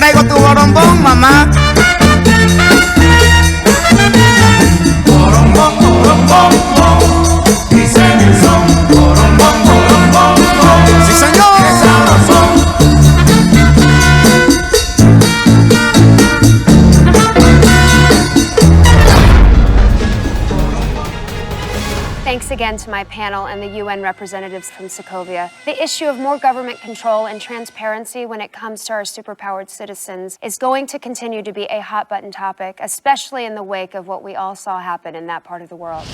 traigo tu borombón, mamá. Borombón, borombón, bom. Dice mi son. Borombón, borombón, bom. Sí, señor. Qué sabrosón. Thanks again to my panel and the UN representatives from Sokovia. The issue of more government control and transparency when it comes to our superpowered citizens is going to continue to be a hot-button topic, especially in the wake of what we all saw happen in that part of the world.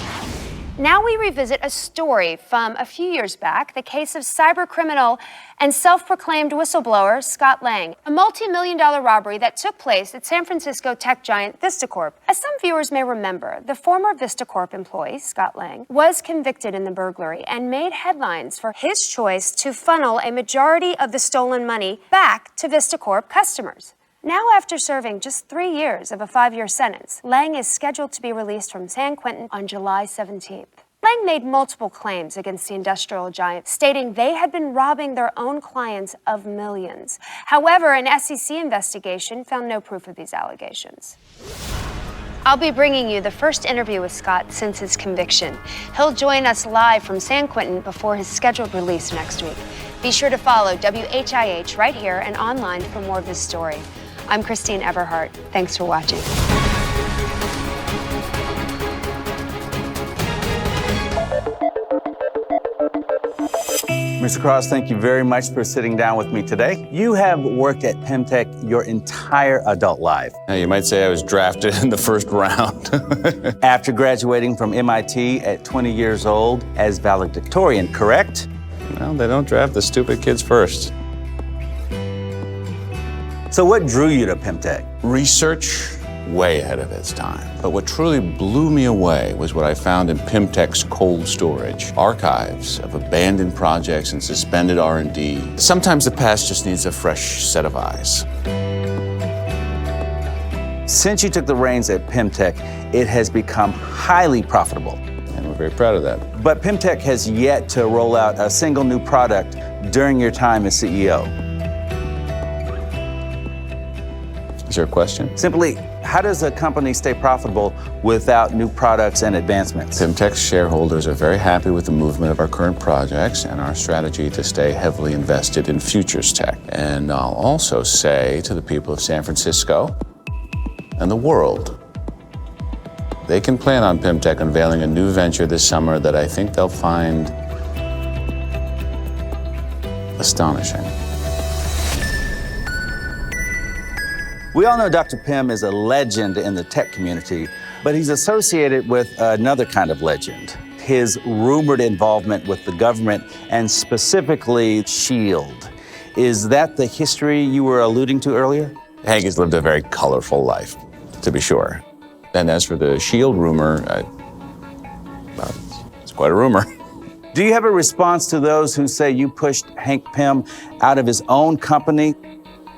Now we revisit a story from a few years back, the case of cybercriminal and self-proclaimed whistleblower Scott Lang, a multi-million-dollar robbery that took place at San Francisco tech giant VistaCorp. As some viewers may remember, the former VistaCorp employee, Scott Lang, was convicted in the burglary and made headlines for his choice to funnel a majority of the stolen money back to VistaCorp customers. Now, after serving just 3 years of a 5-year sentence, Lang is scheduled to be released from San Quentin on July 17th. Lang made multiple claims against the industrial giant, stating they had been robbing their own clients of millions. However, an SEC investigation found no proof of these allegations. I'll be bringing you the first interview with Scott since his conviction. He'll join us live from San Quentin before his scheduled release next week. Be sure to follow WHIH right here and online for more of this story. I'm Christine Everhart. Thanks for watching. Mr. Cross, thank you very much for sitting down with me today. You have worked at Pemtech your entire adult life. Now, you might say I was drafted in the first round. After graduating from MIT at 20 years old as valedictorian, correct? Well, they don't draft the stupid kids first. So what drew you to Pemtech? Research, way ahead of its time. But what truly blew me away was what I found in Pemtech's cold storage. Archives of abandoned projects and suspended R&D. Sometimes the past just needs a fresh set of eyes. Since you took the reins at Pemtech, it has become highly profitable. And we're very proud of that. But Pemtech has yet to roll out a single new product during your time as CEO. Is there a question? Simply, how does a company stay profitable without new products and advancements? Pemtech's shareholders are very happy with the movement of our current projects and our strategy to stay heavily invested in futures tech. And I'll also say to the people of San Francisco and the world, they can plan on Pemtech unveiling a new venture this summer that I think they'll find astonishing. We all know Dr. Pym is a legend in the tech community, but he's associated with another kind of legend, his rumored involvement with the government and specifically SHIELD. Is that the history you were alluding to earlier? Hank has lived a very colorful life, to be sure. And as for the SHIELD rumor, well, it's quite a rumor. Do you have a response to those who say you pushed Hank Pym out of his own company?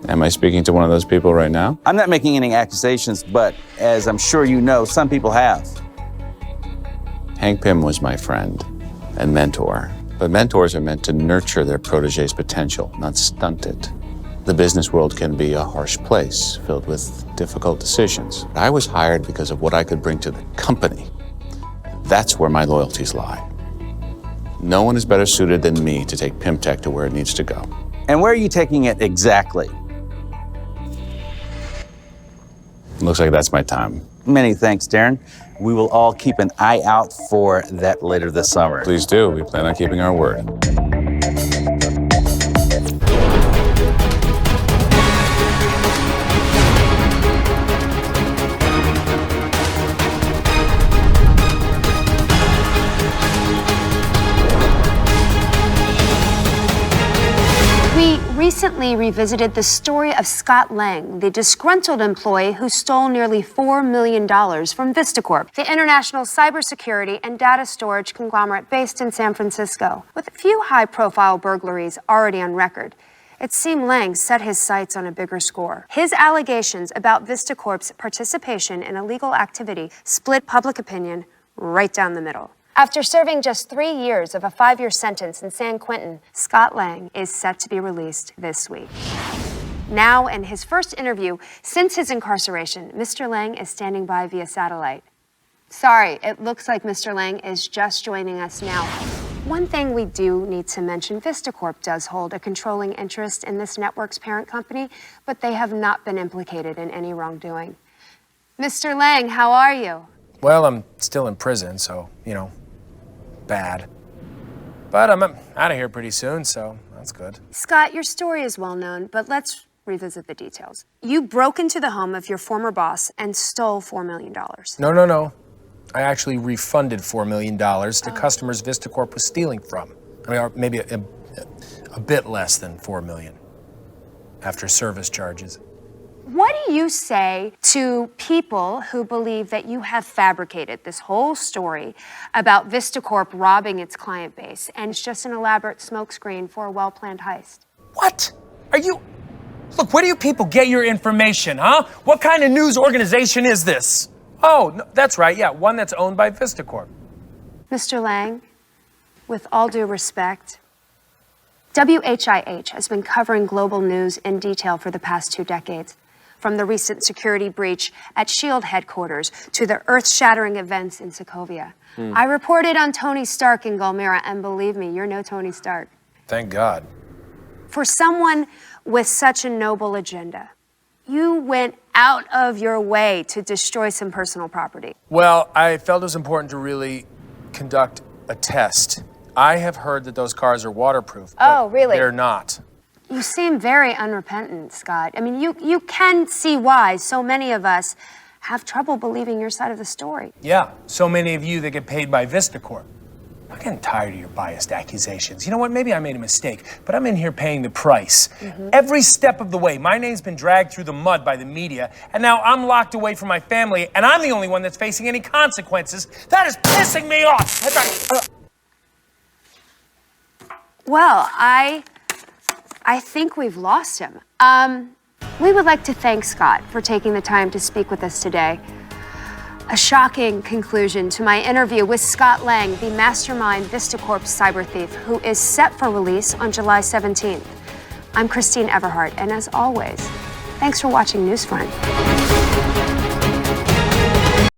Am I speaking to one of those people right now? I'm not making any accusations, but as I'm sure you know, some people have. Hank Pym was my friend and mentor. But mentors are meant to nurture their protege's potential, not stunt it. The business world can be a harsh place, filled with difficult decisions. I was hired because of what I could bring to the company. That's where my loyalties lie. No one is better suited than me to take Pemtech to where it needs to go. And where are you taking it exactly? Looks like that's my time. Many thanks, Darren. We will all keep an eye out for that later this summer. Please do. We plan on keeping our word. We recently revisited the story of Scott Lang, the disgruntled employee who stole nearly $4 million from VistaCorp, the international cybersecurity and data storage conglomerate based in San Francisco. With a few high-profile burglaries already on record, it seemed Lang set his sights on a bigger score. His allegations about VistaCorp's participation in illegal activity split public opinion right down the middle. After serving just 3 years of a 5-year sentence in San Quentin, Scott Lang is set to be released this week. Now, in his first interview since his incarceration, Mr. Lang is standing by via satellite. Sorry, it looks like Mr. Lang is just joining us now. One thing we do need to mention, VistaCorp does hold a controlling interest in this network's parent company, but they have not been implicated in any wrongdoing. Mr. Lang, how are you? Well, I'm still in prison, so, bad. But I'm out of here pretty soon, so that's good. Scott, your story is well known, but let's revisit the details. You broke into the home of your former boss and stole $4 million. No. I actually refunded $4 million to customers VistaCorp was stealing from. I mean, or maybe a bit less than $4 million after service charges. What do you say to people who believe that you have fabricated this whole story about VistaCorp robbing its client base and it's just an elaborate smokescreen for a well-planned heist? What? Look, where do you people get your information, huh? What kind of news organization is this? Oh, no, that's right, yeah, one that's owned by VistaCorp. Mr. Lang, with all due respect, WHIH has been covering global news in detail for the past 2 decades. From the recent security breach at SHIELD headquarters to the earth-shattering events in Sokovia. I reported on Tony Stark in Gulmira, and believe me, you're no Tony Stark. Thank God. For someone with such a noble agenda, you went out of your way to destroy some personal property. Well, I felt it was important to really conduct a test. I have heard that those cars are waterproof. Oh, really? They're not. You seem very unrepentant, Scott. I mean, you can see why so many of us have trouble believing your side of the story. Yeah, so many of you that get paid by VistaCorp. I'm getting tired of your biased accusations. You know what? Maybe I made a mistake, but I'm in here paying the price. Every step of the way, my name's been dragged through the mud by the media, and now I'm locked away from my family, and I'm the only one that's facing any consequences. That is pissing me off. Well, I think we've lost him. We would like to thank Scott for taking the time to speak with us today. A shocking conclusion to my interview with Scott Lang, the mastermind VistaCorp cyber thief, who is set for release on July 17th. I'm Christine Everhart, and as always, thanks for watching Newsfront.